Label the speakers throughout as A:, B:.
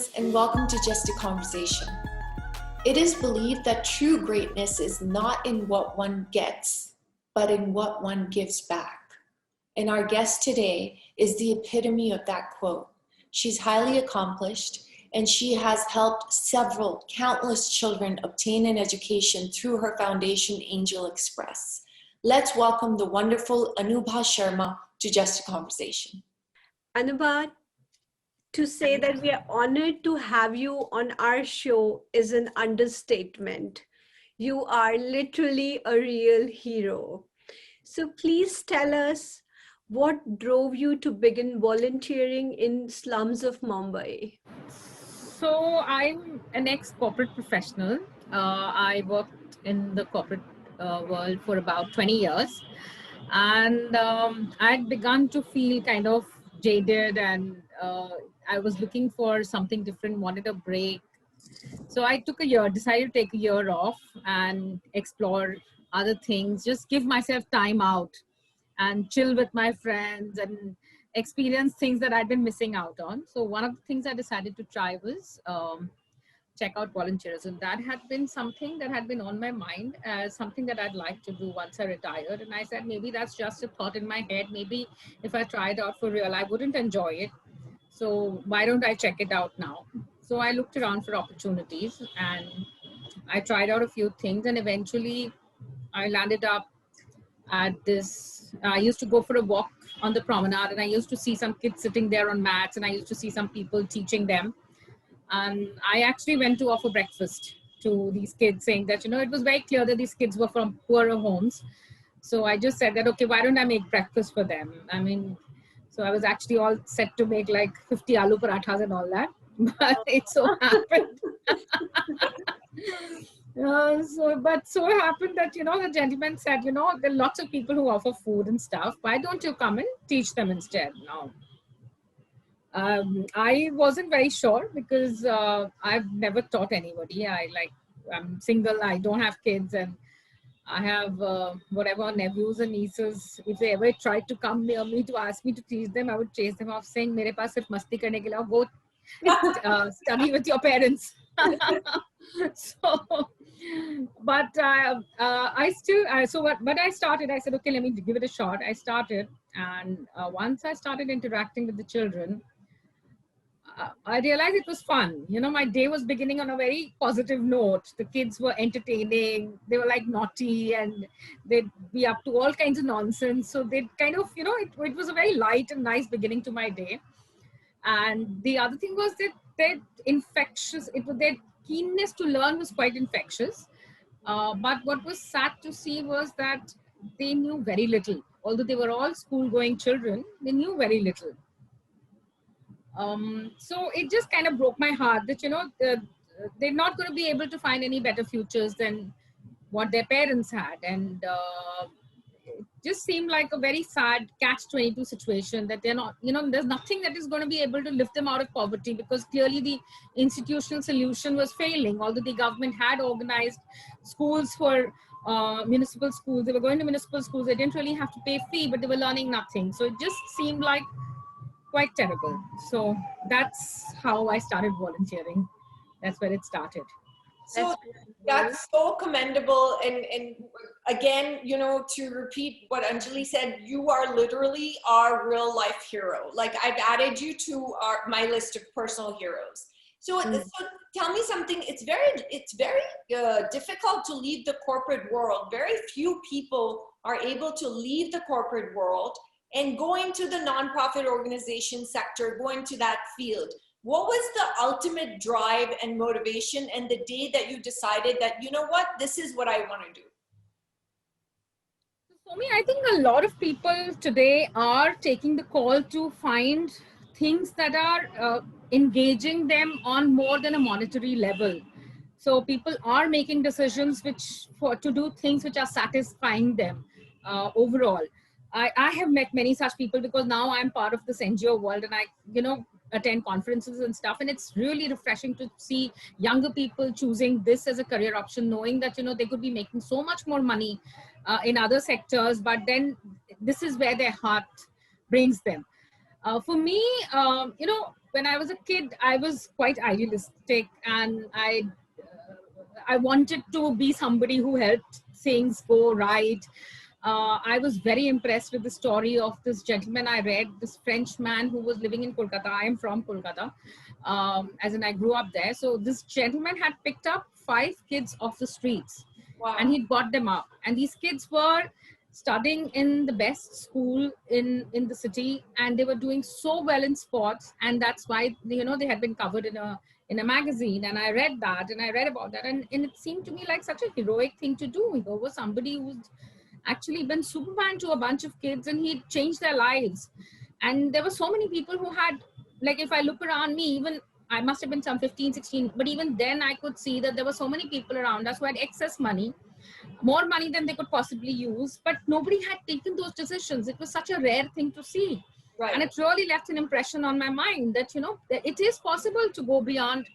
A: friends, and welcome to Just a Conversation. It is believed that true greatness is not in what one gets, but in what one gives back. And our guest today is the epitome of that quote. She's highly accomplished, and she has helped countless children obtain an education through her foundation, Angel-xpress. Let's welcome the wonderful Anubha Sharma to Just a Conversation.
B: Anubha, to say that we are honored to have you on our show is an understatement. You are literally a real hero. So please tell us what drove you to begin volunteering in slums of Mumbai.
C: So I'm an ex-corporate professional. I worked in the corporate world for about 20 years. And I'd begun to feel kind of jaded, and I was looking for something different, wanted a break. So I decided to take a year off and explore other things, just give myself time out and chill with my friends and experience things that I'd been missing out on. So one of the things I decided to try was check out volunteerism. That had been something that had been on my mind as something that I'd like to do once I retired. And I said, maybe that's just a thought in my head. Maybe if I tried out for real, I wouldn't enjoy it. So why don't I check it out now? So I looked around for opportunities and I tried out a few things, and eventually I landed up at this. I used to go for a walk on the promenade, and I used to see some kids sitting there on mats, and I used to see some people teaching them. And I actually went to offer breakfast to these kids, saying that, it was very clear that these kids were from poorer homes. So I just said that, okay, why don't I make breakfast for them? So I was actually all set to make like 50 aloo parathas and all that. But it so happened. So it happened that, the gentleman said, there are lots of people who offer food and stuff. Why don't you come and teach them instead? Now, I wasn't very sure because I've never taught anybody. I'm single, I don't have kids, and I have whatever nephews and nieces. If they ever tried to come near me to ask me to teach them, I would chase them off saying, "Mere paas sirf masti karne ke liye, go study with your parents." But I started. I said, okay, let me give it a shot. I started, and once I started interacting with the children, I realized it was fun. My day was beginning on a very positive note. The kids were entertaining. They were like naughty, and they'd be up to all kinds of nonsense. So they'd kind of, it was a very light and nice beginning to my day. And the other thing was that their keenness to learn was quite infectious. But what was sad to see was that they knew very little. Although they were all school-going children, they knew very little. So it just kind of broke my heart that, they're not going to be able to find any better futures than what their parents had. And it just seemed like a very sad catch-22 situation that they're not, there's nothing that is going to be able to lift them out of poverty, because clearly the institutional solution was failing. Although the government had organized schools for municipal schools, they were going to municipal schools, they didn't really have to pay fee, but they were learning nothing. So it just seemed like quite terrible. So that's how I started volunteering. That's where it started.
A: So that's so commendable. And again, to repeat what Anjali said, you are literally our real life hero. Like, I've added you to my list of personal heroes. So tell me something. It's very difficult to leave the corporate world. Very few people are able to leave the corporate world and go into the nonprofit organization sector, go into that field. What was the ultimate drive and motivation, and the day that you decided that, this is what I want to do?
C: For me, I think a lot of people today are taking the call to find things that are engaging them on more than a monetary level. So people are making decisions to do things which are satisfying them overall. I have met many such people because now I'm part of this NGO world, and I, attend conferences and stuff. And it's really refreshing to see younger people choosing this as a career option, knowing that, they could be making so much more money in other sectors, but then this is where their heart brings them. For me, when I was a kid, I was quite idealistic, and I wanted to be somebody who helped things go right. I was very impressed with the story of this gentleman I read, this French man who was living in Kolkata. I am from Kolkata, as in I grew up there. So this gentleman had picked up 5 kids off the streets, and
A: Wow.
C: he brought them up. And these kids were studying in the best school in the city, and they were doing so well in sports, and that's why they had been covered in a magazine. And I read that, and I read about that, and it seemed to me like such a heroic thing to do. He was somebody who's actually been Superman to a bunch of kids, and he changed their lives. And there were so many people who had, like, if I look around me, even I must have been some 15, 16, but even then I could see that there were so many people around us who had excess money, more money than they could possibly use, but nobody had taken those decisions. It was such a rare thing to see.
A: Right.
C: And it really left an impression on my mind that, that it is possible to go beyond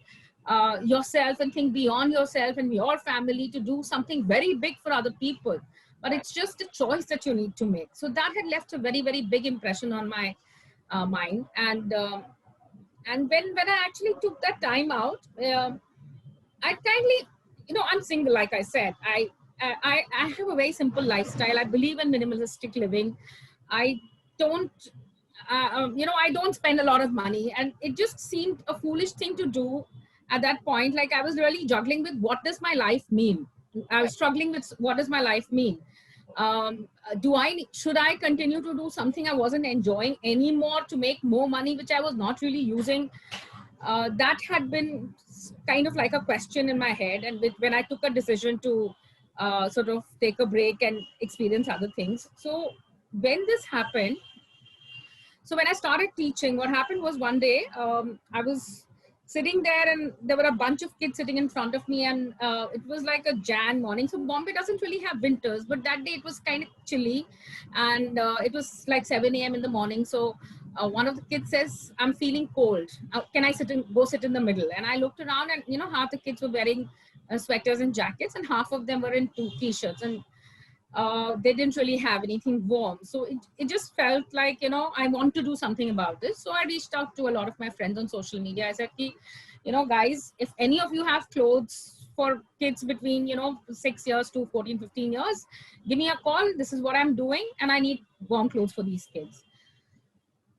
C: yourself and think beyond yourself and your family to do something very big for other people. But it's just a choice that you need to make. So that had left a very, very big impression on my mind. And when I actually took that time out, I kindly, I'm single, like I said. I have a very simple lifestyle. I believe in minimalistic living. I don't, I don't spend a lot of money, and it just seemed a foolish thing to do at that point. Like, I was really juggling with what does my life mean. I was struggling with what does my life mean. Should I continue to do something I wasn't enjoying anymore to make more money, which I was not really using? That had been kind of like a question in my head. And when I took a decision to sort of take a break and experience other things. So when this happened, so when I started teaching, what happened was one day I was sitting there, and there were a bunch of kids sitting in front of me, and it was like a Jan morning. So Bombay doesn't really have winters, but that day it was kind of chilly, and it was like 7 a.m. in the morning. So one of the kids says, "I'm feeling cold. Can I go sit in the middle?" And I looked around, and half the kids were wearing sweaters and jackets, and half of them were in two t-shirts, and they didn't really have anything warm. So it just felt like, I want to do something about this. So I reached out to a lot of my friends on social media. I said, guys, if any of you have clothes for kids between, 6 years to 14, 15 years, give me a call. This is what I'm doing, and I need warm clothes for these kids.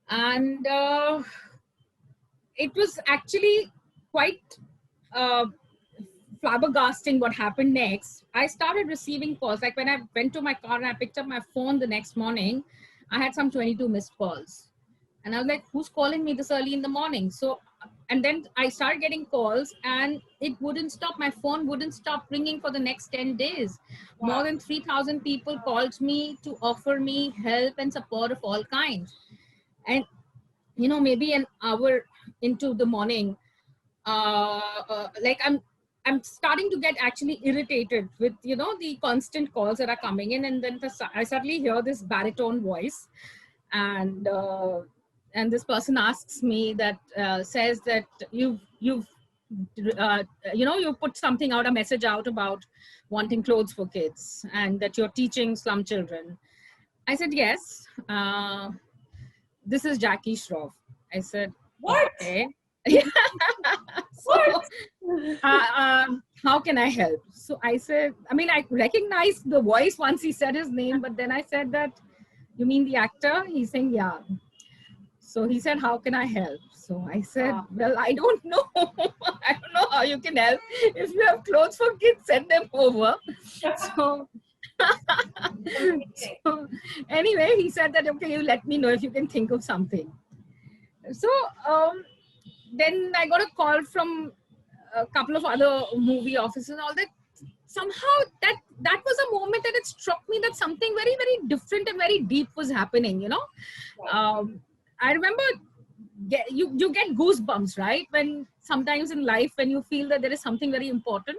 C: And it was actually quite flabbergasting what happened next. I started receiving calls. Like, when I went to my car and I picked up my phone the next morning, I had some 22 missed calls. And I was like, who's calling me this early in the morning? So, and then I started getting calls, and it wouldn't stop. My phone wouldn't stop ringing for the next 10 days.
A: Wow.
C: More than 3,000 people called me to offer me help and support of all kinds. And, maybe an hour into the morning, like I'm starting to get actually irritated with, the constant calls that are coming in. And then I suddenly hear this baritone voice, and this person asks me that, says that you put something out, a message out about wanting clothes for kids, and that you're teaching slum children. I said, yes, this is Jackie Shroff. I said,
A: What?
C: okay. So,
A: What?
C: how can I help? So I said, I recognized the voice once he said his name, but then I said that, you mean the actor? He's saying, yeah. So he said, how can I help? So I said, well, I don't know. I don't know how you can help. If you have clothes for kids, send them over. So, so anyway, he said that, okay, you let me know if you can think of something. So then I got a call from a couple of other movie offices and all that. Somehow that was a moment that it struck me that something very, very different and very deep was happening, I remember you get goosebumps, right? When sometimes in life, when you feel that there is something very important.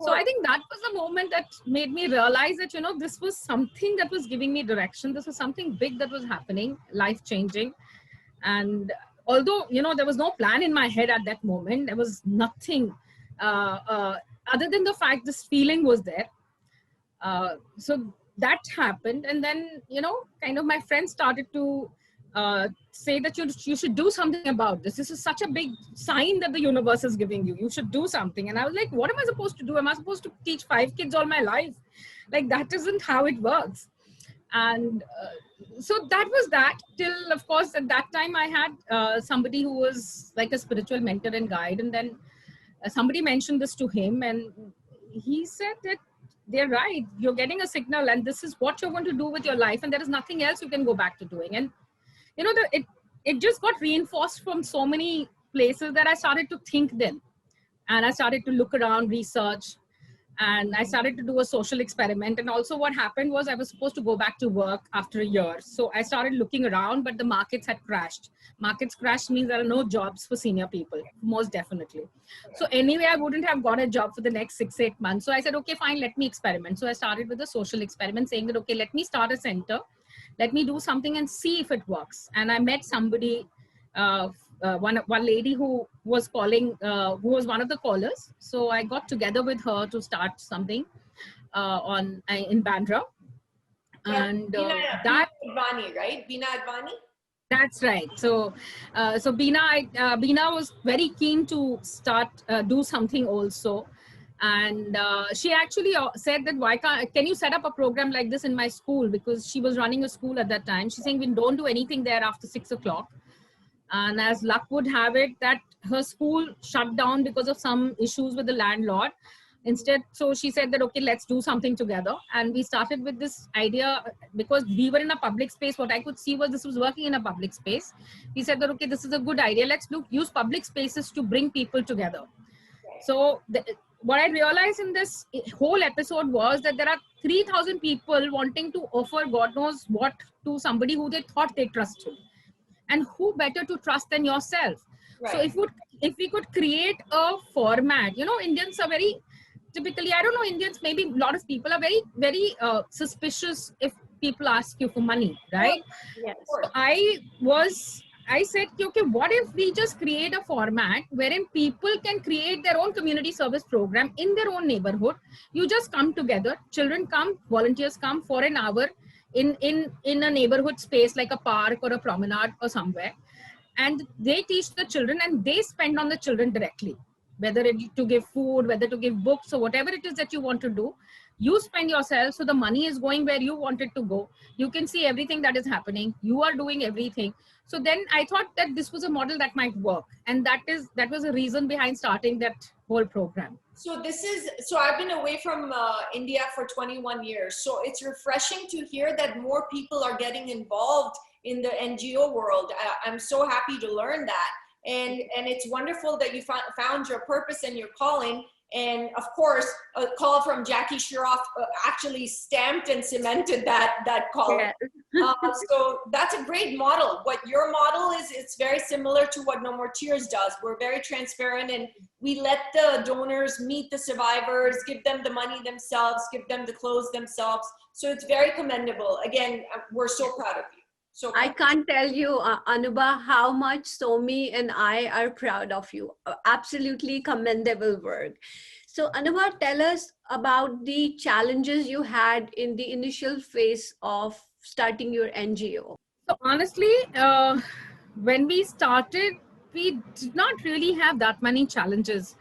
C: So I think that was the moment that made me realize that, this was something that was giving me direction. This was something big that was happening, life changing. And although, there was no plan in my head at that moment, there was nothing other than the fact this feeling was there. So that happened. And then, kind of my friends started to say that you should do something about this. This is such a big sign that the universe is giving you. You should do something. And I was like, what am I supposed to do? Am I supposed to teach 5 kids all my life? Like, that isn't how it works. And so that was that, till, of course, at that time I had somebody who was like a spiritual mentor and guide. And then somebody mentioned this to him, and he said that they're right. You're getting a signal, and this is what you're going to do with your life. And there is nothing else you can go back to doing. And you know, it just got reinforced from so many places that I started to think then. And I started to look around, research, and I started to do a social experiment. And also what happened was I was supposed to go back to work after a year. So I started looking around, but the markets had crashed. Markets crashed means there are no jobs for senior people, most definitely. So anyway, I wouldn't have got a job for the next 6-8 months. So I said, okay, fine, let me experiment. So I started with a social experiment, saying that, okay, let me start a center. Let me do something and see if it works. And I met somebody, one lady who was calling, who was one of the callers. So I got together with her to start something in Bandra. And
A: Bina Advani, right? Bina Advani?
C: That's right. So, Bina was very keen to start, do something also. And she actually said that, can you set up a program like this in my school? Because she was running a school at that time. She's saying, we don't do anything there after 6 o'clock. And as luck would have it, that her school shut down because of some issues with the landlord. Instead, so she said that, okay, let's do something together. And we started with this idea because we were in a public space. What I could see was this was working in a public space. We said that, okay, this is a good idea. Let's use public spaces to bring people together. So what I realized in this whole episode was that there are 3,000 people wanting to offer God knows what to somebody who they thought they trusted. And who better to trust than yourself? Right. So if we could create a format, you know, Indians are very, typically, I don't know, Indians, maybe a lot of people are very, very suspicious if people ask you for money, right?
A: Yes.
C: So I said, okay, what if we just create a format wherein people can create their own community service program in their own neighborhood. You just come together, children come, volunteers come for an hour in a neighborhood space like a park or a promenade or somewhere. And they teach the children and they spend on the children directly, whether to give food, whether to give books or whatever it is that you want to do. You spend yourself, so the money is going where you want it to go. You can see everything that is happening. You are doing everything. So then I thought that this was a model that might work. And that was a reason behind starting that whole program.
A: So I've been away from India for 21 years. So it's refreshing to hear that more people are getting involved in the NGO world. I'm so happy to learn that. And it's wonderful that you found your purpose and your calling. And of course, a call from Jackie Shroff actually stamped and cemented that call. Yeah. So that's a great model. What your model is, it's very similar to what No More Tears does. We're very transparent and we let the donors meet the survivors, give them the money themselves, give them the clothes themselves. So it's very commendable. Again, we're so proud of you. So
B: I can't tell you, Anubha, how much Somi and I are proud of you. Absolutely commendable work. So Anubha, tell us about the challenges you had in the initial phase of starting your NGO.
C: So honestly, when we started, we did not really have that many challenges,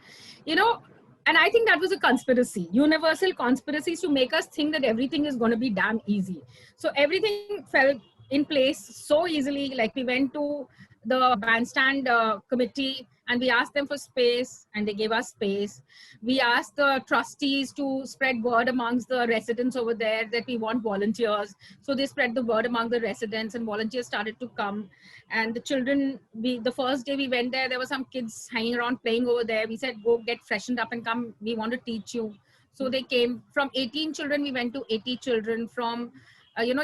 C: you know, and I think that was a conspiracy, universal conspiracies to make us think that everything is going to be damn easy. So everything fell in place so easily. Like we went to the bandstand committee and we asked them for space and they gave us space. We asked the trustees to spread word amongst the residents over there that we want volunteers. So they spread the word among the residents and volunteers started to come. And the children, the first day we went there were some kids hanging around playing over there. We said, go get freshened up and come. We want to teach you. So they came. From 18 children, we went to 80 children. From,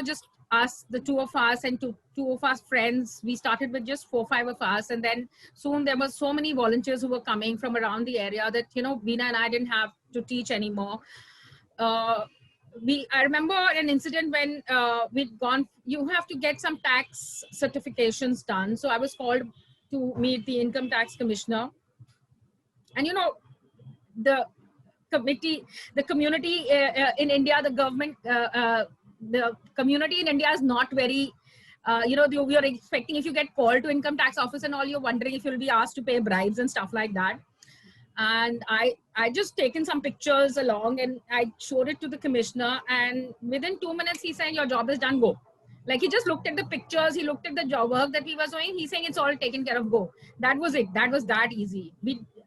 C: just us, the two of us and two of us friends. We started with just 4 or 5 of us. And then soon there were so many volunteers who were coming from around the area that, Veena and I didn't have to teach anymore. I remember an incident when we'd gone, you have to get some tax certifications done. So I was called to meet the income tax commissioner. And, the community in India, the government, the community in India is not very we are expecting if you get called to income tax office and all, you're wondering if you'll be asked to pay bribes and stuff like that. And I just taken some pictures along and I showed it to the commissioner, and within 2 minutes he said, your job is done, go. Like, he just looked at the pictures, he looked at the job work that we were doing, he's saying it's all taken care of, go. That was it. That was that easy.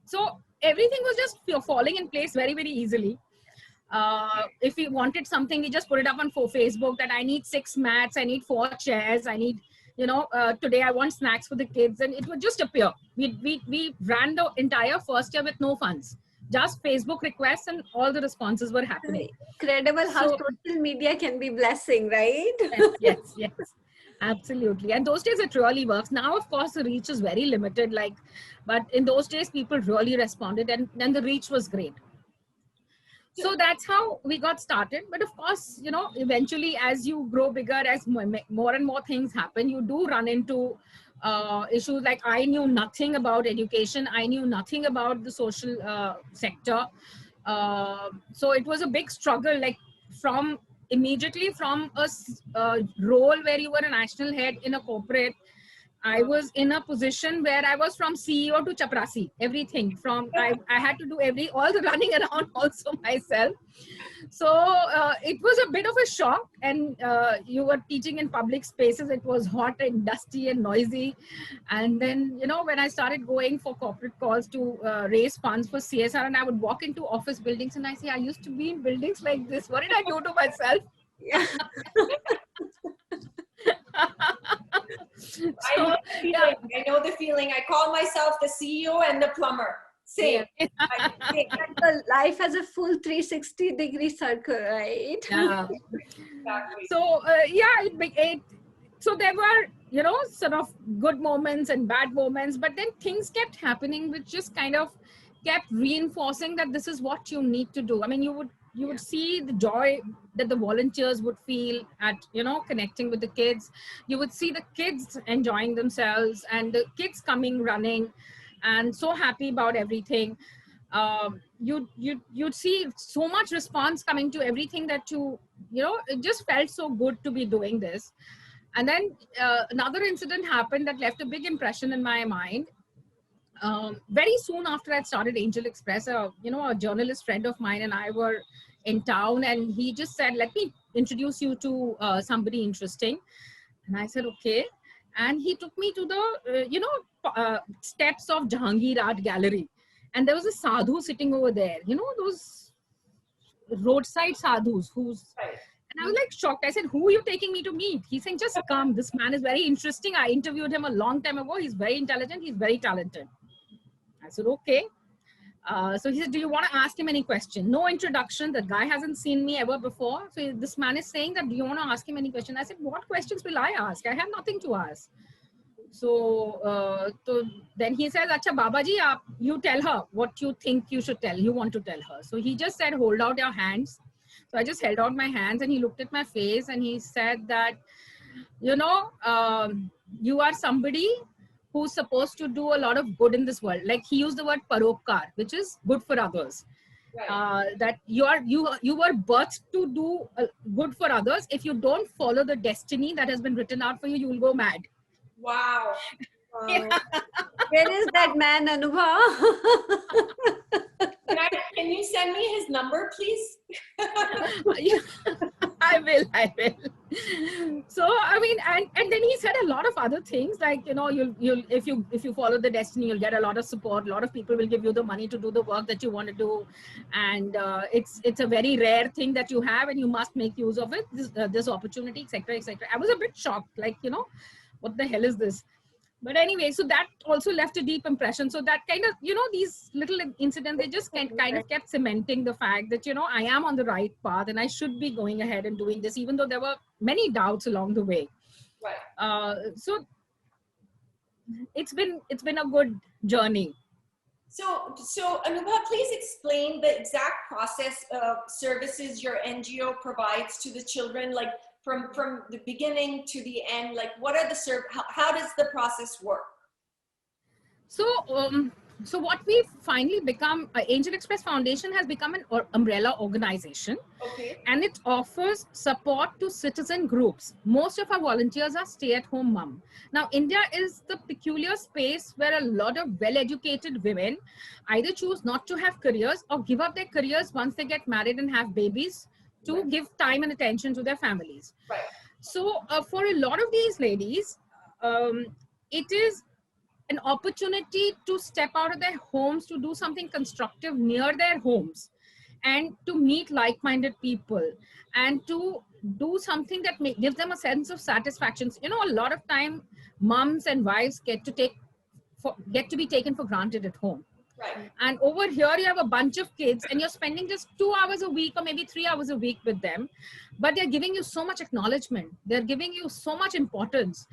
C: So everything was just falling in place very, very easily. If we wanted something, we just put it up on Facebook that I need 6 mats, I need 4 chairs, I need, today I want snacks for the kids, and it would just appear. We ran the entire first year with no funds, just Facebook requests, and all the responses were happening.
B: Incredible how social media can be blessing, right?
C: Yes, absolutely. And those days it really works. Now, of course, the reach is very limited, but in those days people really responded, and then the reach was great. So that's how we got started. But of course, eventually as you grow bigger, as more and more things happen, you do run into issues. Like, I knew nothing about education. I knew nothing about the social sector. So it was a big struggle, like immediately from a role where you were a national head in a corporate. I was in a position where I was from CEO to chaprasi, everything from, I had to do all the running around also myself. So it was a bit of a shock, and you were teaching in public spaces. It was hot and dusty and noisy. And then, when I started going for corporate calls to raise funds for CSR, and I would walk into office buildings and I say, I used to be in buildings like this. What did I do to myself?
B: Yeah.
A: I know the feeling. I call myself the CEO and the plumber. Same.
B: The life has a full 360-degree circle, right?
C: Yeah.
A: Exactly.
C: So so there were, sort of good moments and bad moments, but then things kept happening, which just kind of kept reinforcing that this is what you need to do. I mean, you would see the joy that the volunteers would feel at, connecting with the kids. You would see the kids enjoying themselves and the kids coming running and so happy about everything. You'd see so much response coming to everything that it just felt so good to be doing this. And then another incident happened that left a big impression in my mind. Very soon after I started Angel-xpress, a journalist friend of mine and I were in town, and he just said, let me introduce you to somebody interesting. And I said, okay. And he took me to the, steps of Jahangir Art Gallery. And there was a sadhu sitting over there, those roadside sadhus and I was like shocked. I said, who are you taking me to meet? He's saying, just come. This man is very interesting. I interviewed him a long time ago. He's very intelligent. He's very talented. I said, okay. So he said, do you want to ask him any question? No introduction. The guy hasn't seen me ever before. So this man is saying that, do you want to ask him any question? I said, what questions will I ask? I have nothing to ask. So then he says, Acha Babaji, you tell her what you think you want to tell her. So he just said, hold out your hands. So I just held out my hands and he looked at my face and he said that, you are somebody who's supposed to do a lot of good in this world. Like, he used the word parokar, which is good for others. Right. That you were birthed to do good for others. If you don't follow the destiny that has been written out for you, you will go mad.
A: Wow.
B: Yeah. Where is that man, Anubha?
A: Can you send me his number, please?
C: I will. So, I mean, and then he said a lot of other things like, you'll if you follow the destiny, you'll get a lot of support. A lot of people will give you the money to do the work that you want to do. And it's a very rare thing that you have and you must make use of it, this opportunity, etc., etc. I was a bit shocked, like, what the hell is this? But anyway, so that also left a deep impression. So that kind of, these little incidents, they just kind of kept cementing the fact that, I am on the right path and I should be going ahead and doing this, even though there were many doubts along the way.
A: Right.
C: So it's been a good journey.
A: So Anubha, please explain the exact process of services your NGO provides to the children, like from the beginning to the end. Like, what are the how does the process work?
C: So So what we've finally become, Angel-xpress Foundation has become an umbrella organization,
A: Okay.
C: and it offers support to citizen groups. Most of our volunteers are stay-at-home mom. Now, India is the peculiar space where a lot of well-educated women either choose not to have careers or give up their careers once they get married and have babies to
A: Right.
C: give time and attention to their families.
A: Right.
C: So for a lot of these ladies, it is an opportunity to step out of their homes to do something constructive near their homes, and to meet like-minded people, and to do something that gives them a sense of satisfaction. You know, a lot of time moms and wives get to be taken for granted at home.
A: Right.
C: And over here, you have a bunch of kids and you're spending just 2 hours a week or maybe 3 hours a week with them. But they're giving you so much acknowledgement. They're giving you so much importance.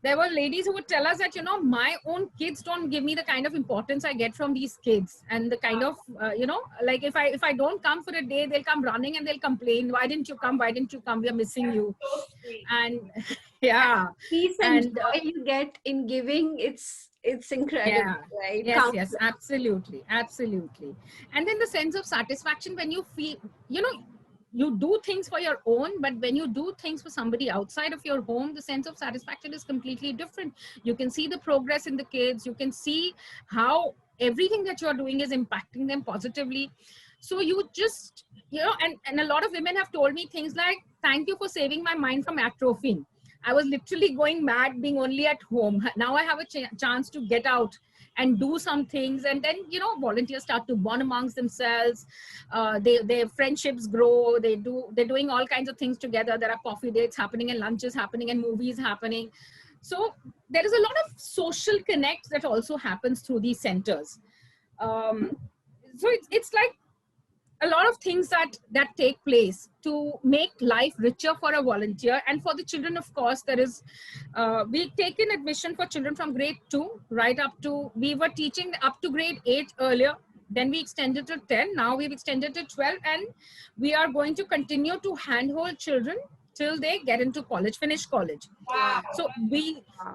C: There were ladies who would tell us that, you know, my own kids don't give me the kind of importance I get from these kids. And the kind of, you know, like if I don't come for a day, they'll come running and they'll complain. Why didn't you come? Why didn't you come? We are missing you.
A: So sweet.
C: And yeah.
B: Peace and
C: And
B: joy you get in giving, it's incredible,
C: yeah.
B: right?
C: Yes, yes, absolutely, absolutely. And then the sense of satisfaction when you feel, you know, you do things for your own, but when you do things for somebody outside of your home, the sense of satisfaction is completely different. You can see the progress in the kids. You can see how everything that you're doing is impacting them positively. So you just, you know, and a lot of women have told me things like, thank you for saving my mind from atrophying. I was literally going mad being only at home. Now I have a chance to get out and do some things. And then, you know, volunteers start to bond amongst themselves. Their friendships grow. They're doing all kinds of things together. There are coffee dates happening and lunches happening and movies happening. So there is a lot of social connect that also happens through these centers. So it's like a lot of things that take place to make life richer for a volunteer. And for the children, of course, there is we've taken admission for children from grade 2 right up to, we were teaching up to grade 8 earlier, then we extended to 10, now we've extended to 12, and we are going to continue to handhold children till they get into college, finish college.
A: Wow.
C: So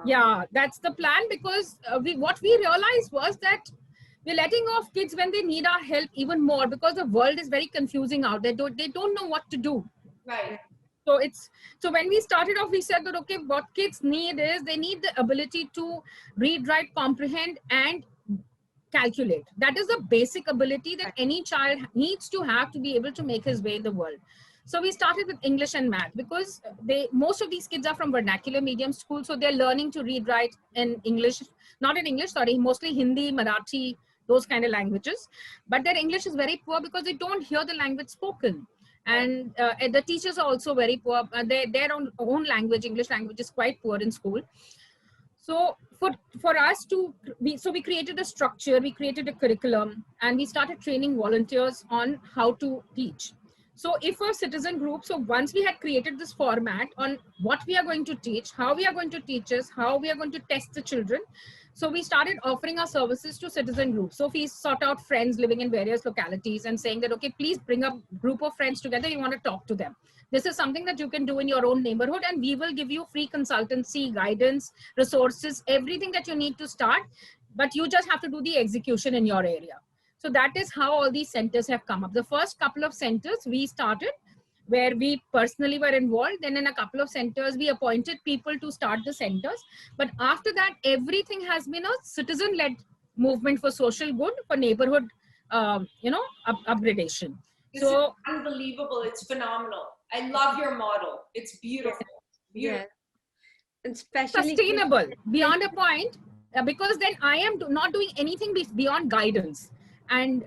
C: yeah, that's the plan, because what we realized was that we're letting off kids when they need our help even more, because the world is very confusing out there. They don't know what to do.
A: Right.
C: So when we started off, we said that, okay, what kids need is they need the ability to read, write, comprehend, and calculate. That is the basic ability that any child needs to have to be able to make his way in the world. So we started with English and math, because most of these kids are from vernacular medium school. So they're learning to read, write in English, not in English, sorry, mostly Hindi, Marathi, those kind of languages. But their English is very poor because they don't hear the language spoken. And the teachers are also very poor. Their own language, English language, is quite poor in school. So for us we created a structure, we created a curriculum, and we started training volunteers on how to teach. So if a citizen group, so once we had created this format on what we are going to teach, how we are going to teach us, how we are going to test the children, so we started offering our services to citizen groups. So we sought out friends living in various localities and saying that, okay, please bring a group of friends together. You want to talk to them. This is something that you can do in your own neighborhood, and we will give you free consultancy, guidance, resources, everything that you need to start, but you just have to do the execution in your area. So that is how all these centers have come up. The first couple of centers we started where we personally were involved. Then in a couple of centers, we appointed people to start the centers. But after that, everything has been a citizen-led movement for social good, for neighborhood, upgradation.
A: This is unbelievable. It's phenomenal. I love your model. It's beautiful. Beautiful.
B: And especially
C: sustainable beyond a point, because then I am not doing anything beyond guidance and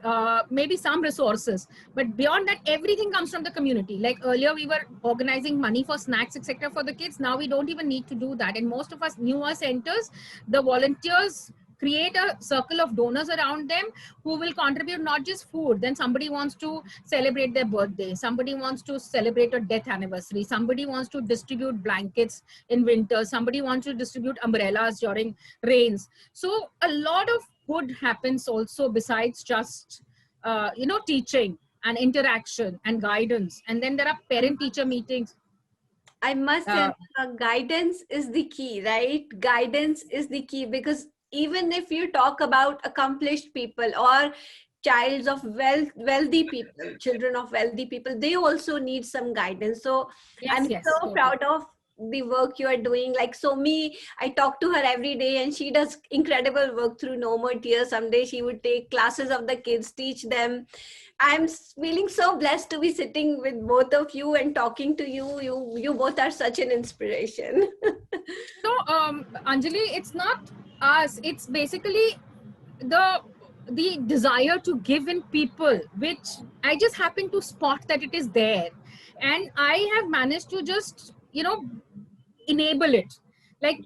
C: maybe some resources, but beyond that, everything comes from the community. Like earlier we were organizing money for snacks, etc., for the kids. Now we don't even need to do that. And most of us newer centers, the volunteers create a circle of donors around them who will contribute not just food. Then somebody wants to celebrate their birthday, somebody wants to celebrate a death anniversary, somebody wants to distribute blankets in winter, somebody wants to distribute umbrellas during rains. So a lot of good happens also besides just teaching and interaction and guidance. And then there are parent teacher meetings.
B: I must say, guidance is the key, right? Guidance is the key, because even if you talk about accomplished people or childs of wealthy people, children of wealthy people, they also need some guidance. So
C: Yes,
B: I'm
C: yes,
B: so
C: totally.
B: proud of the work you are doing. Like, so me, I talk to her every day and she does incredible work through No More Tears. Someday she would take classes of the kids, teach them. I'm feeling so blessed to be sitting with both of you and talking to you. You both are such an inspiration.
C: No, Anjali, it's not us. It's basically the desire to give in people, which I just happen to spot that it is there, and I have managed to just enable it. Like,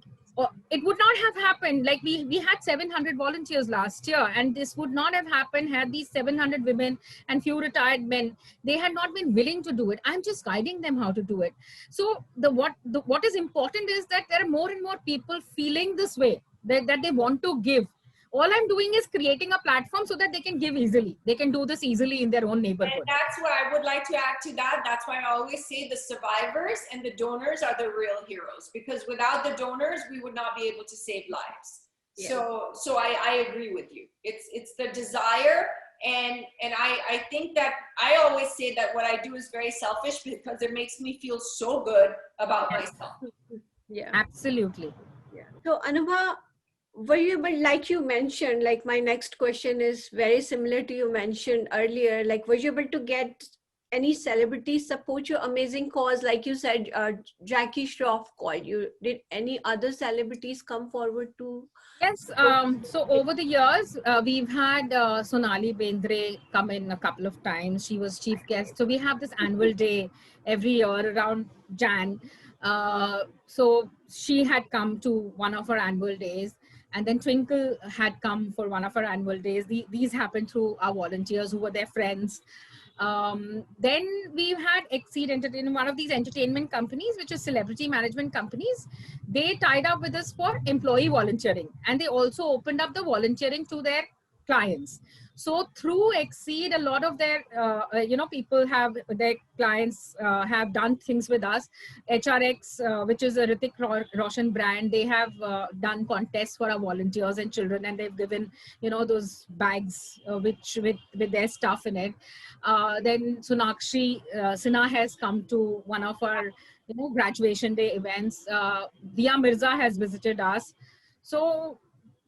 C: it would not have happened. Like, we had 700 volunteers last year, and this would not have happened had these 700 women and few retired men, they had not been willing to do it. I'm just guiding them how to do it. So what is important is that there are more and more people feeling this way, that they want to give. All I'm doing is creating a platform so that they can give easily. They can do this easily in their own
A: And
C: neighborhood.
A: that's what I would like to add to that. That's why I always say the survivors and the donors are the real heroes, because without the donors, we would not be able to save lives.
B: Yes.
A: So I agree with you. It's the desire. And I think that I always say that what I do is very selfish because it makes me feel so good about myself.
B: Yeah.
C: Absolutely.
B: Yeah. So Anubha, were you able, like you mentioned, like my next question is very similar to you mentioned earlier, like were you able to get any celebrities support your amazing cause? Like you said, Jackie Shroff called you. Did any other celebrities come forward to
C: Yes.
B: support?
C: So over the years, we've had Sonali Bendre come in a couple of times. She was chief guest. So we have this annual day every year around Jan. So she had come to one of our annual days. And then Twinkle had come for one of our annual days. These happened through our volunteers who were their friends. Then we've had Exceed Entertainment, one of these entertainment companies, which is celebrity management companies. They tied up with us for employee volunteering, and they also opened up the volunteering to their clients. So through Exceed, a lot of their people have their clients have done things with us. HRX, which is a Roshan brand, they have done contests for our volunteers and children, and they've given those bags which with their stuff in it. Then Sonakshi Sinha has come to one of our graduation day events. Dia Mirza has visited us. So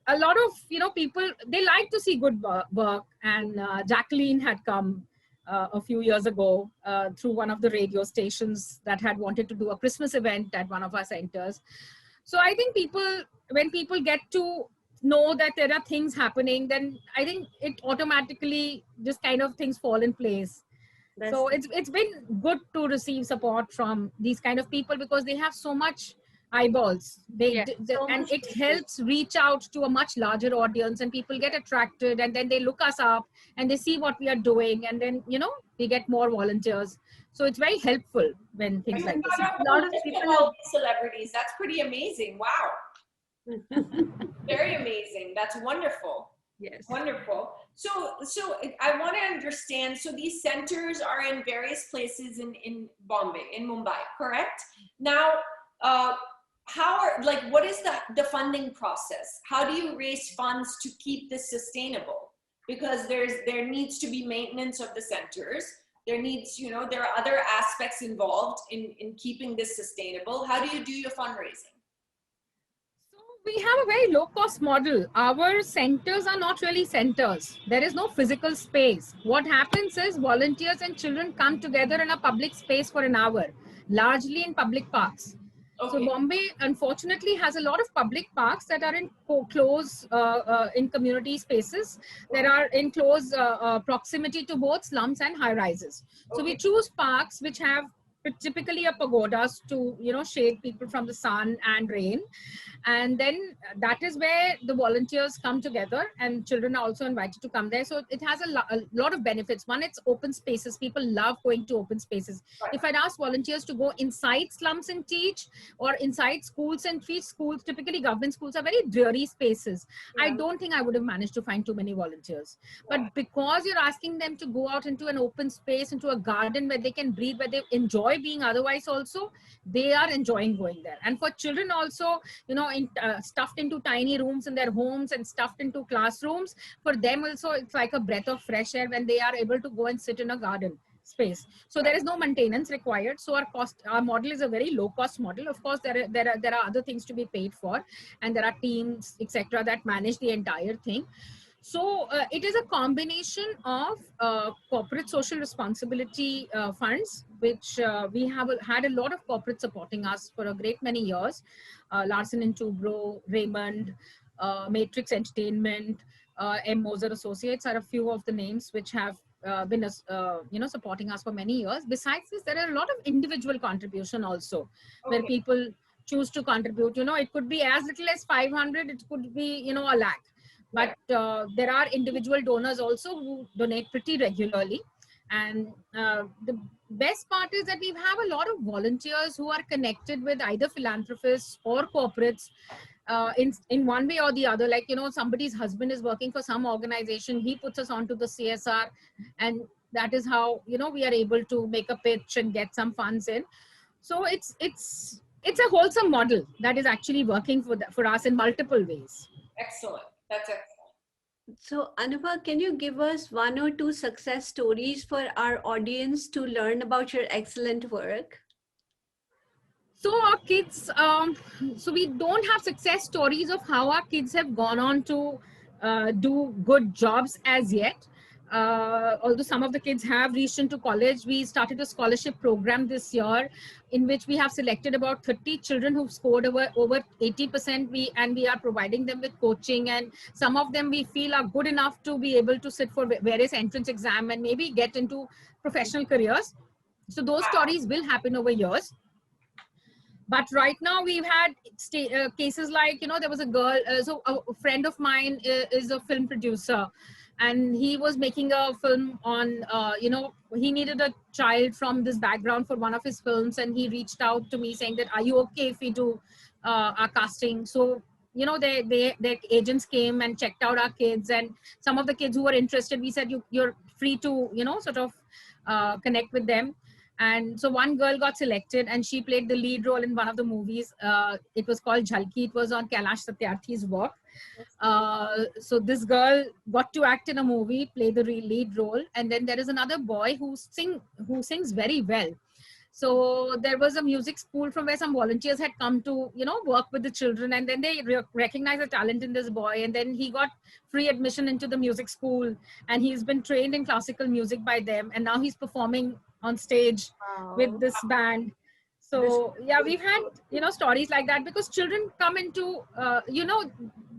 C: a lot of people, they like to see good work. And Jacqueline had come a few years ago through one of the radio stations that had wanted to do a Christmas event at one of our centers. So I think when people get to know that there are things happening, then I think it automatically just kind of things fall in place. So it's been good to receive support from these kind of people, because they have so much eyeballs. And it helps reach out to a much larger audience, and people get attracted, and then they look us up and they see what we are doing, and then we get more volunteers. So it's very helpful when things like this happen.
B: A lot of people
A: all these celebrities. That's pretty amazing. Wow. Very amazing. That's wonderful.
B: Yes.
A: Wonderful. So I want to understand. So these centers are in various places in Bombay, in Mumbai, correct? Now, what is the funding process? How do you raise funds to keep this sustainable? Because there needs to be maintenance of the centers. There are other aspects involved in keeping this sustainable. How do you do your fundraising?
C: We have a very low cost model. Our centers are not really centers. There is no physical space. What happens is volunteers and children come together in a public space for an hour, largely in public parks. Okay. So Bombay, unfortunately, has a lot of public parks that are in close in community spaces. There are in close proximity to both slums and high rises. Okay. So we choose parks which have typically a pagodas to shade people from the sun and rain. And then that is where the volunteers come together, and children are also invited to come there. So it has a lot of benefits. One, it's open spaces. People love going to open spaces. Right. If I'd asked volunteers to go inside slums and teach, or inside schools and teach, schools, typically government schools, are very dreary spaces. Yeah. I don't think I would have managed to find too many volunteers. But because you're asking them to go out into an open space, into a garden where they can breathe, where they enjoy enjoy being otherwise also, they are enjoying going there. And for children also, stuffed into tiny rooms in their homes and stuffed into classrooms, for them also it's like a breath of fresh air when they are able to go and sit in a garden space. So there is no maintenance required. So our model is a very low cost model. Of course, there are other things to be paid for, and there are teams, etc., that manage the entire thing. So it is a combination of corporate social responsibility funds, which we have had a lot of corporate supporting us for a great many years. Larsen and Toubro, Raymond, Matrix Entertainment, M. Moser Associates are a few of the names which have been supporting us for many years. Besides this, there are a lot of individual contribution also, where people choose to contribute. It could be as little as 500, it could be a lakh. But there are individual donors also who donate pretty regularly. And the best part is that we have a lot of volunteers who are connected with either philanthropists or corporates in one way or the other. Like, somebody's husband is working for some organization, he puts us onto the CSR, and that is how, we are able to make a pitch and get some funds in. So it's a wholesome model that is actually working for us in multiple ways.
A: Excellent. That's excellent.
B: So, Anubha, can you give us one or two success stories for our audience to learn about your excellent work?
C: So our kids, so we don't have success stories of how our kids have gone on to do good jobs as yet. Although some of the kids have reached into college, we started a scholarship program this year in which we have selected about 30 children who've scored over 80%. We are providing them with coaching, and some of them we feel are good enough to be able to sit for various entrance exam and maybe get into professional careers. So those stories will happen over years. But right now we've had cases like, there was a girl, so a friend of mine is a film producer, and he was making a film on, he needed a child from this background for one of his films, and he reached out to me saying that, are you okay if we do our casting? So, their agents came and checked out our kids, and some of the kids who were interested, we said, you're free to, sort of connect with them. And so one girl got selected, and she played the lead role in one of the movies. It was called Jhalki. It was on Kailash Satyarthi's work. So this girl got to act in a movie, play the lead role. And then there is another boy who sings very well. So there was a music school from where some volunteers had come to, work with the children, and then they recognized the talent in this boy. And then he got free admission into the music school, and he's been trained in classical music by them. And now he's performing on stage with this band. So yeah, we've had, stories like that, because children come into,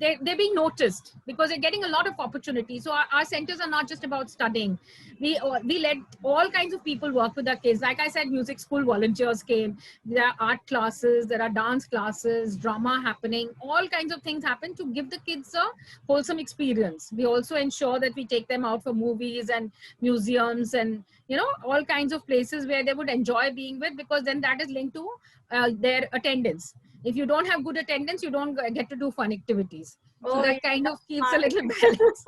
C: they're being noticed because they're getting a lot of opportunities. So our centers are not just about studying. We let all kinds of people work with our kids. Like I said, music school volunteers came. There are art classes, there are dance classes, drama happening, all kinds of things happen to give the kids a wholesome experience. We also ensure that we take them out for movies and museums and, all kinds of places where they would enjoy being with, because then that is linked to their attendance. If you don't have good attendance, you don't get to do fun activities. So that kind of keeps a little balance.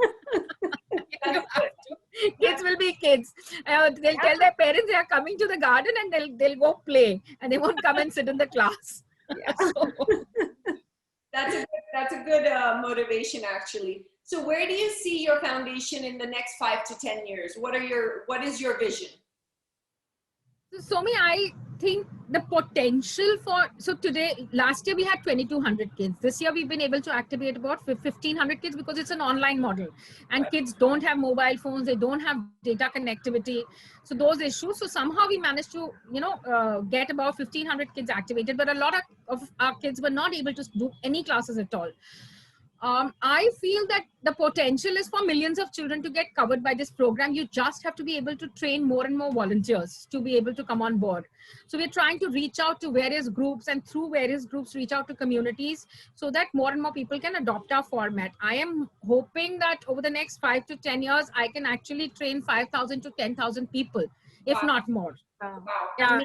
C: Kids will be kids. They'll tell their parents they are coming to the garden, and they'll go play, and they won't come and sit in the class.
B: Yeah.
C: So,
A: that's a good motivation, actually. So where do you see your foundation in the next 5 to 10 years? What is your vision?
C: So Somi, I think the potential last year we had 2,200 kids. This year we've been able to activate about 1,500 kids, because it's an online model, and kids don't have mobile phones, they don't have data connectivity. So those issues, so somehow we managed to, get about 1,500 kids activated, but a lot of our kids were not able to do any classes at all. I feel that the potential is for millions of children to get covered by this program. You just have to be able to train more and more volunteers to be able to come on board. So we're trying to reach out to various groups, and through various groups reach out to communities, so that more and more people can adopt our format. I am hoping that over the next 5 to 10 years, I can actually train 5,000 to 10,000 people, if not more.
B: Wow.
C: Yeah,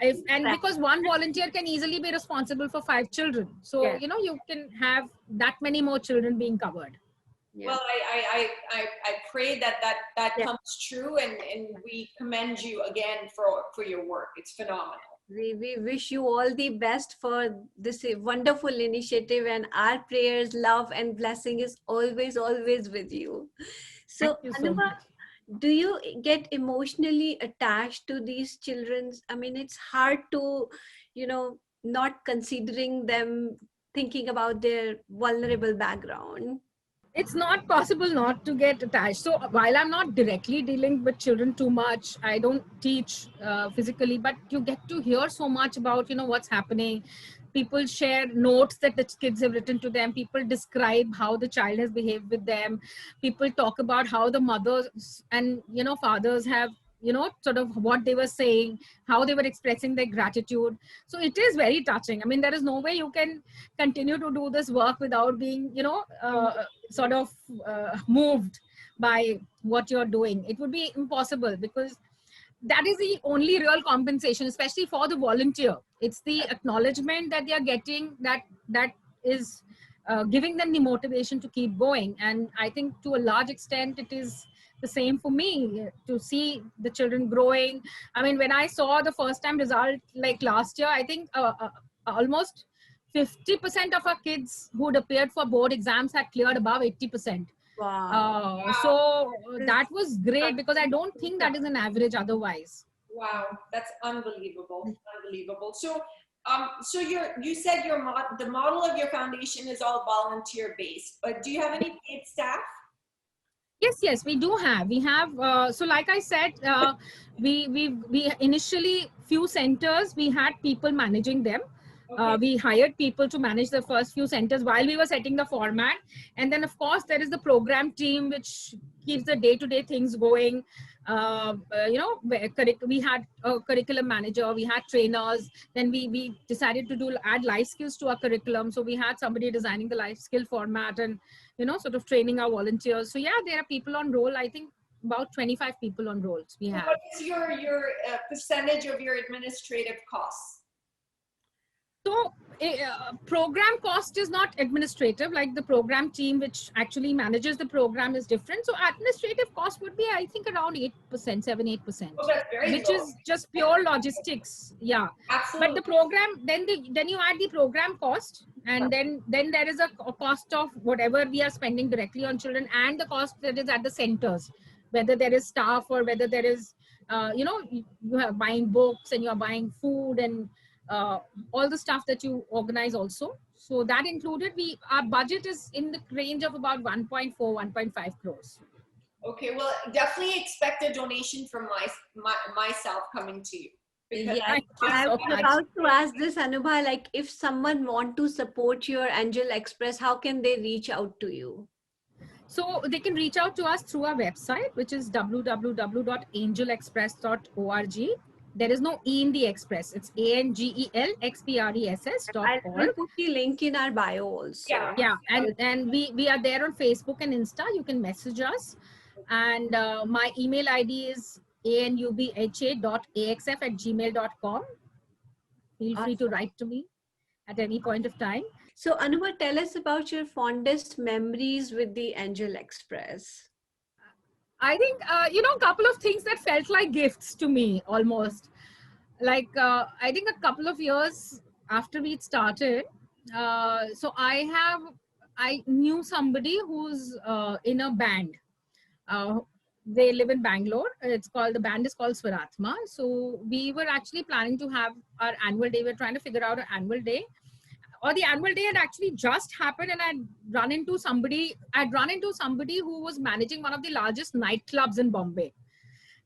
C: because one volunteer can easily be responsible for 5 children. So,
B: Yeah.
C: You can have that many more children being covered.
B: Yeah.
A: Well, I pray that
B: Yeah.
A: comes true, and we commend you again for your work. It's phenomenal.
B: We wish you all the best for this wonderful initiative, and our prayers, love, and blessing is always, always with you.
C: Thank
B: So,
C: you so
B: Anubha,
C: much.
B: do you get emotionally attached to these children? I mean, it's hard to, not considering them, thinking about their vulnerable background.
C: It's not possible not to get attached. So while I'm not directly dealing with children too much, I don't teach physically, but you get to hear so much about, what's happening. People share notes that the kids have written to them. People describe how the child has behaved with them. People talk about how the mothers and, fathers have, sort of what they were saying, how they were expressing their gratitude. So it is very touching. I mean, there is no way you can continue to do this work without being, sort of moved by what you're doing. It would be impossible, because that is the only real compensation, especially for the volunteer. It's the acknowledgement that they are getting, that is giving them the motivation to keep going. And I think to a large extent it is the same for me, to see the children growing. I mean, when I saw the first time result, like last year, I think almost 50% of our kids who'd appeared for board exams had cleared above 80%.
B: Wow.
C: So
B: This-
C: that was great, because I don't think that is an average otherwise.
A: Wow, that's unbelievable, unbelievable. So, so you said the model of your foundation is all volunteer based, but do you have any paid staff?
C: Yes, we do have. We have. So, like I said, we initially few centers we had people managing them.
A: Okay.
C: We hired people to manage the first few centers while we were setting the format, and then of course there is the program team which keeps the day-to-day things going. We had a curriculum manager, we had trainers. Then we decided to add life skills to our curriculum. So we had somebody designing the life skill format and sort of training our volunteers. So yeah, there are people on roll. I think about 25 people on rolls we
A: So
C: have.
A: what is your percentage of your administrative costs?
C: So program cost is not administrative, like the program team which actually manages the program is different. So administrative cost would be, I think, around 8%, 7-8%,
A: Oh, that's very
C: which
A: low.
C: is just pure logistics. Yeah.
A: Absolutely.
C: But the program, then you add the program cost, and then there is a cost of whatever we are spending directly on children, and the cost that is at the centers, whether there is staff or whether there is you are buying books and you are buying food and all the stuff that you organize also. So that included, our budget is in the range of about 1.4, 1.5 crores.
A: Okay, well, definitely expect a donation from myself coming to you. Because
B: Yes,
C: Thank you
B: I
C: so
B: was
C: much.
B: about to ask this, Anubha, like if someone want to support your Angel-xpress, how can they reach out to you?
C: So they can reach out to us through our website, which is www.angelxpress.org. There is no E in the express. It's
B: We'll
C: ANGELXPRESS.org.
B: put the link in our bio also.
A: Yeah.
C: Yeah, and we are there on Facebook and Insta. You can message us. And my email ID is anubha.axf@gmail.com. Feel free to
B: Awesome.
C: write to me at any point of time.
B: So Anubha, tell us about your fondest memories with the Angel-xpress.
C: I think, a couple of things that felt like gifts to me almost. Like, I think a couple of years after we started, so I knew somebody who's in a band. They live in Bangalore. The band is called Swaratma. So we were actually planning to have our annual day. We were trying to figure out an annual day, or the annual day had actually just happened, and I'd run into somebody who was managing one of the largest nightclubs in Bombay.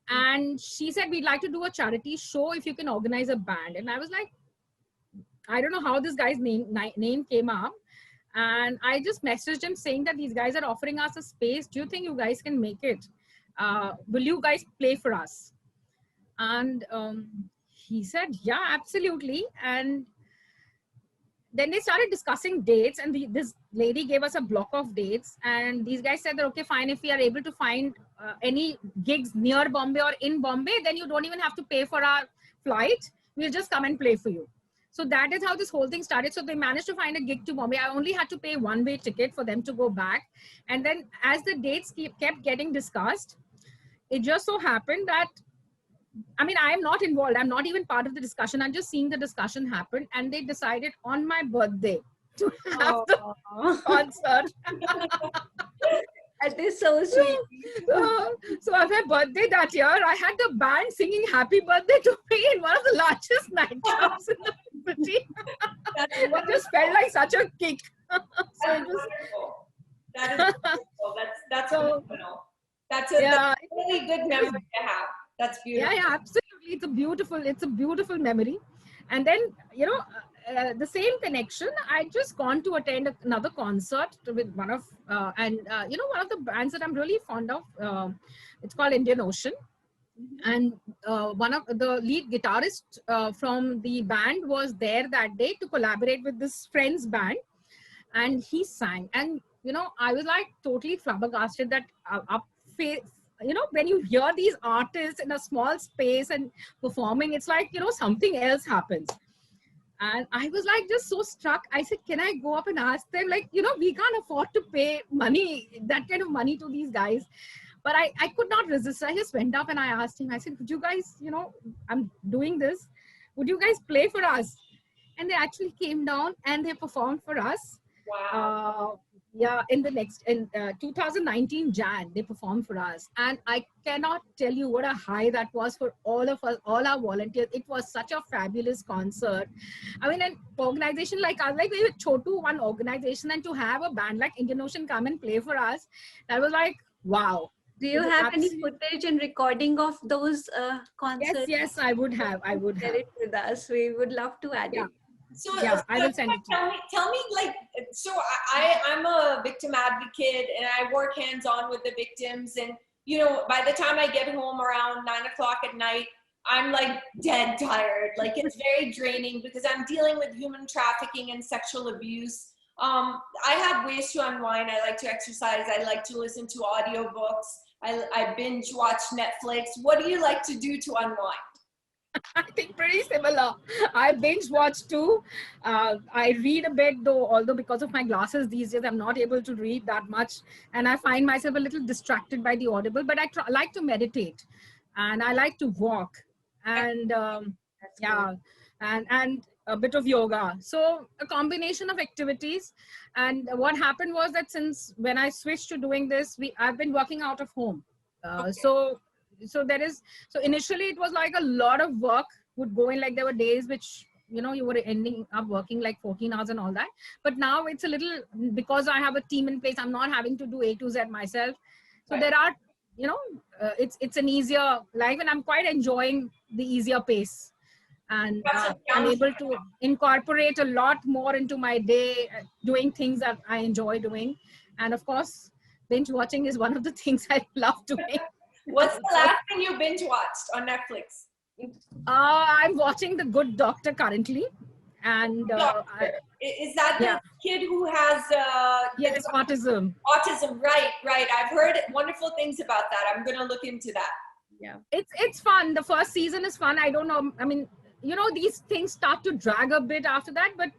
C: And she said, we'd like to do a charity show if you can organize a band. And I was like, I don't know how this guy's name came up. And I just messaged him saying that these guys are offering us a space. Do you think you guys can make it? Will you guys play for us? And he said, yeah, absolutely. And then they started discussing dates, and this lady gave us a block of dates, and these guys said that, okay, fine, if we are able to find any gigs near Bombay or in Bombay, then you don't even have to pay for our flight. We'll just come and play for you. So that is how this whole thing started. So they managed to find a gig to Bombay. I only had to pay one-way ticket for them to go back. And then as the dates kept getting discussed, it just so happened that I mean, I am not involved. I'm not even part of the discussion. I'm just seeing the discussion happen. And they decided on my birthday to have the
B: Oh,
C: concert.
B: that is so sweet.
C: So on my birthday that year, I had the band singing happy birthday to me in one of the largest nightclubs in the city. It just felt like such a kick. So it was,
A: Wonderful. That is wonderful. That's
C: So,
A: phenomenal. That's
C: yeah,
A: a really good memory to have. That's beautiful.
C: yeah, absolutely. It's a beautiful memory. And then, the same connection, I just gone to attend another concert with one of, one of the bands that I'm really fond of. It's called Indian Ocean. And one of the lead guitarist from the band was there that day to collaborate with this friend's band. And he sang. And, I was like totally flabbergasted that when you hear these artists in a small space and performing, it's like, something else happens. And I was like just so struck. I said, can I go up and ask them? Like, we can't afford to pay money, that kind of money to these guys. But I could not resist. I just went up and I asked him, I said, would you guys, I'm doing this. Would you guys play for us? And they actually came down and they performed for us.
A: Wow.
C: In 2019 Jan, they performed for us. And I cannot tell you what a high that was for all of us, all our volunteers. It was such a fabulous concert. I mean, an organization like us, like we Chotu, one organization, and to have a band like Indian Ocean come and play for us, that was like, wow.
B: Do you have any footage and recording of those concerts?
C: Yes, I would have.
B: Share it with us. We would love to add it.
A: So,
C: I will send it to you.
A: Tell me, like, so I'm a victim advocate and I work hands-on with the victims. And, by the time I get home around 9 o'clock at night, I'm like dead tired. Like, it's very draining because I'm dealing with human trafficking and sexual abuse. I have ways to unwind. I like to exercise. I like to listen to audiobooks. I binge watch Netflix. What do you like to do to unwind?
C: I think pretty similar. I binge watch too. I read a bit though, although because of my glasses these days, I'm not able to read that much. And I find myself a little distracted by the audible, but I like to meditate and I like to walk and and a bit of yoga. So a combination of activities. And what happened was that since when I switched to doing this, I've been working out of home. So initially it was like a lot of work would go in, like there were days which, you were ending up working like 14 hours and all that. But now it's a little, because I have a team in place, I'm not having to do A to Z myself. So there are, it's an easier life and I'm quite enjoying the easier pace. And I'm able to incorporate a lot more into my day, doing things that I enjoy doing. And of course, binge watching is one of the things I love doing.
A: What's the last thing you binge watched on Netflix?
C: I'm watching The Good Doctor currently. And
A: is that the kid who has
C: yes, autism?
A: Autism, right. I've heard wonderful things about that. I'm gonna look into that.
C: Yeah, it's fun. The first season is fun. I don't know. I mean, these things start to drag a bit after that, but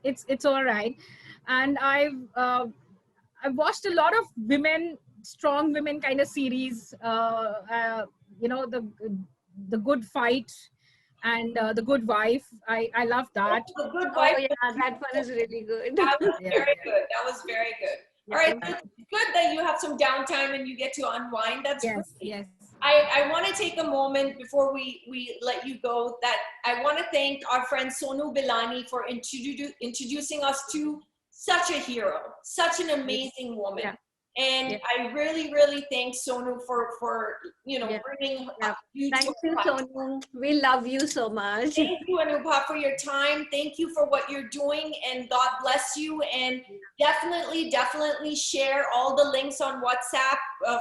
C: it's all right. And I've watched a lot of strong women kind of series. The Good Fight and The Good Wife. I love that.
A: The Good Wife.
B: Oh, yeah, that one is really good.
A: That was very good. That was very good. All right, so it's good that you have some downtime and you get to unwind. That's great.
C: Yes.
A: I want to take a moment before we let you go, that I want to thank our friend Sonu Bilani for introducing us to such a hero, such an amazing woman.
B: Yeah.
A: And I really, really thank Sonu for bringing you
B: Thank you, Sonu. We love you so much.
A: Thank you, Anubha, for your time. Thank you for what you're doing, and God bless you. And definitely share all the links on WhatsApp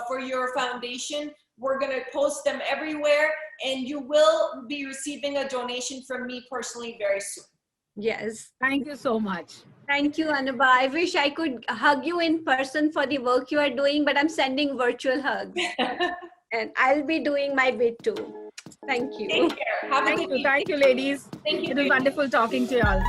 A: for your foundation. We're going to post them everywhere, and you will be receiving a donation from me personally very soon.
B: Yes.
C: Thank you so much.
B: Thank you, Anubha. I wish I could hug you in person for the work you are doing, but I'm sending virtual hugs. And I'll be doing my bit too. Thank you.
A: Take care.
C: Thank you, ladies.
A: Thank you.
C: It was wonderful talking to you all.